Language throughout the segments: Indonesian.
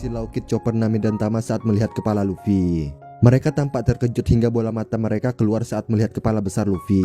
si Law Kid, Chopper, Nami, dan Tama saat melihat kepala Luffy. Mereka tampak terkejut hingga bola mata mereka keluar saat melihat kepala besar Luffy.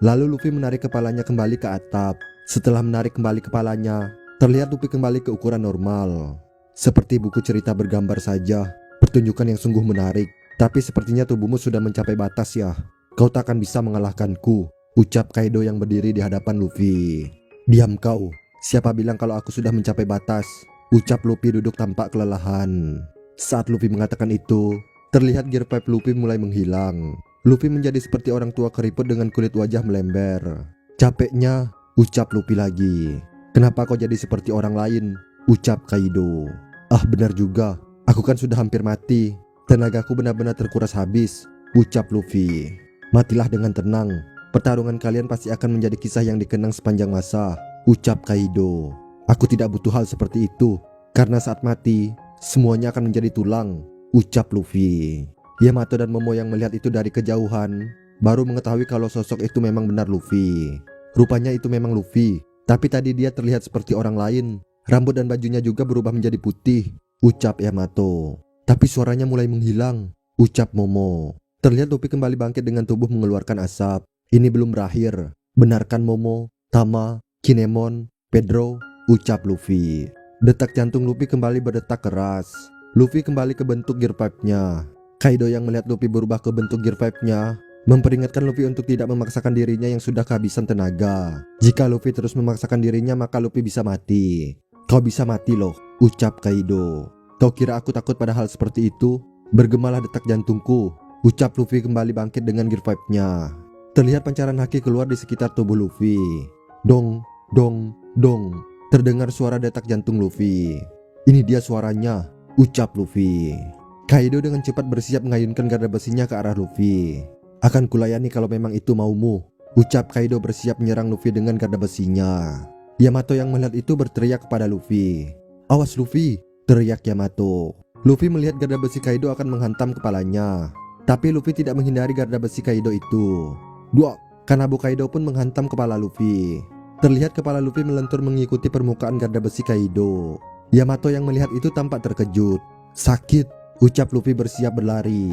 Lalu Luffy menarik kepalanya kembali ke atap. Setelah menarik kembali kepalanya, terlihat Luffy kembali ke ukuran normal. Seperti buku cerita bergambar saja, pertunjukan yang sungguh menarik. Tapi sepertinya tubuhmu sudah mencapai batas ya. Kau takkan bisa mengalahkanku, ucap Kaido yang berdiri di hadapan Luffy. Diam kau, siapa bilang kalau aku sudah mencapai batas, ucap Luffy duduk tampak kelelahan. Saat Luffy mengatakan itu, terlihat gear 5 Luffy mulai menghilang. Luffy menjadi seperti orang tua keriput dengan kulit wajah melember. Capeknya, ucap Luffy lagi. Kenapa kau jadi seperti orang lain, ucap Kaido. Ah, benar juga, aku kan sudah hampir mati. Tenagaku benar-benar terkuras habis, ucap Luffy. Matilah dengan tenang, pertarungan kalian pasti akan menjadi kisah yang dikenang sepanjang masa, ucap Kaido. Aku tidak butuh hal seperti itu, karena saat mati, semuanya akan menjadi tulang, ucap Luffy. Yamato dan Momo yang melihat itu dari kejauhan, baru mengetahui kalau sosok itu memang benar Luffy. Rupanya itu memang Luffy, tapi tadi dia terlihat seperti orang lain. Rambut dan bajunya juga berubah menjadi putih, ucap Yamato. Tapi suaranya mulai menghilang, ucap Momo. Terlihat Luffy kembali bangkit dengan tubuh mengeluarkan asap. Ini belum berakhir, benarkan Momo, Tama, Kinemon, Pedro, ucap Luffy. Detak jantung Luffy kembali berdetak keras. Luffy kembali ke bentuk gear 5-nya. Kaido yang melihat Luffy berubah ke bentuk gear 5-nya memperingatkan Luffy untuk tidak memaksakan dirinya yang sudah kehabisan tenaga. Jika Luffy terus memaksakan dirinya maka Luffy bisa mati. Kau bisa mati loh, ucap Kaido. Kau kira aku takut pada hal seperti itu? Bergemalah detak jantungku, ucap Luffy kembali bangkit dengan gear 5-nya. Terlihat pancaran haki keluar di sekitar tubuh Luffy. Dong, dong, dong. Terdengar suara detak jantung Luffy. Ini dia suaranya, ucap Luffy. Kaido dengan cepat bersiap mengayunkan garda besinya ke arah Luffy. Akan kulayani kalau memang itu maumu, ucap Kaido bersiap menyerang Luffy dengan garda besinya. Yamato yang melihat itu berteriak kepada Luffy. Awas Luffy, teriak Yamato. Luffy melihat garda besi Kaido akan menghantam kepalanya. Tapi Luffy tidak menghindari garda besi Kaido itu. Duak, Kanabu Kaido pun menghantam kepala Luffy. Terlihat kepala Luffy melentur mengikuti permukaan garda besi Kaido. Yamato yang melihat itu tampak terkejut. Sakit, ucap Luffy bersiap berlari.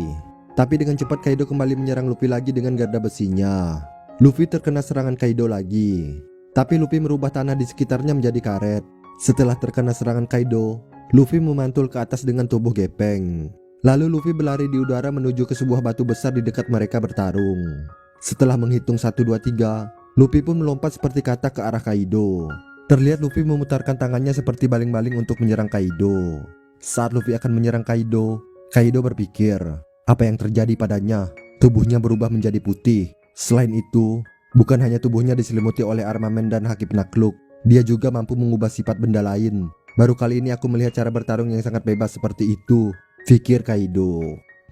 Tapi dengan cepat Kaido kembali menyerang Luffy lagi dengan garda besinya. Luffy terkena serangan Kaido lagi. Tapi Luffy merubah tanah di sekitarnya menjadi karet. Setelah terkena serangan Kaido, Luffy memantul ke atas dengan tubuh gepeng. Lalu Luffy berlari di udara menuju ke sebuah batu besar di dekat mereka bertarung. Setelah menghitung 1, 2, 3, Luffy pun melompat seperti kata ke arah Kaido. Terlihat Luffy memutarkan tangannya seperti baling-baling untuk menyerang Kaido. Saat Luffy akan menyerang Kaido, Kaido berpikir, apa yang terjadi padanya? Tubuhnya berubah menjadi putih. Selain itu, bukan hanya tubuhnya diselimuti oleh armamen dan haki penakluk, dia juga mampu mengubah sifat benda lain. Baru kali ini aku melihat cara bertarung yang sangat bebas seperti itu, pikir Kaido.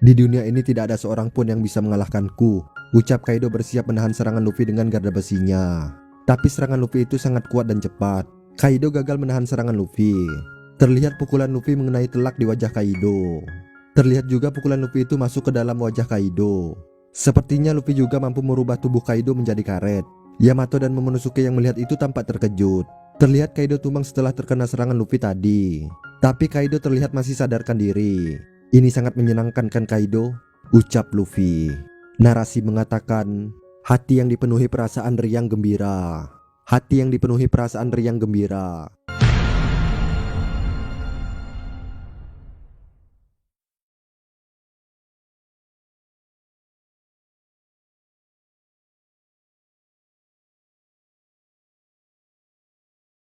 Di dunia ini tidak ada seorang pun yang bisa mengalahkanku, ucap Kaido bersiap menahan serangan Luffy dengan garda besinya. Tapi serangan Luffy itu sangat kuat dan cepat. Kaido gagal menahan serangan Luffy. Terlihat pukulan Luffy mengenai telak di wajah Kaido. Terlihat juga pukulan Luffy itu masuk ke dalam wajah Kaido. Sepertinya Luffy juga mampu merubah tubuh Kaido menjadi karet. Yamato dan Momonosuke yang melihat itu tampak terkejut. Terlihat Kaido tumbang setelah terkena serangan Luffy tadi. Tapi Kaido terlihat masih sadarkan diri. Ini sangat menyenangkan kan Kaido, ucap Luffy. Narasi mengatakan, hati yang dipenuhi perasaan riang gembira. Hati yang dipenuhi perasaan riang gembira.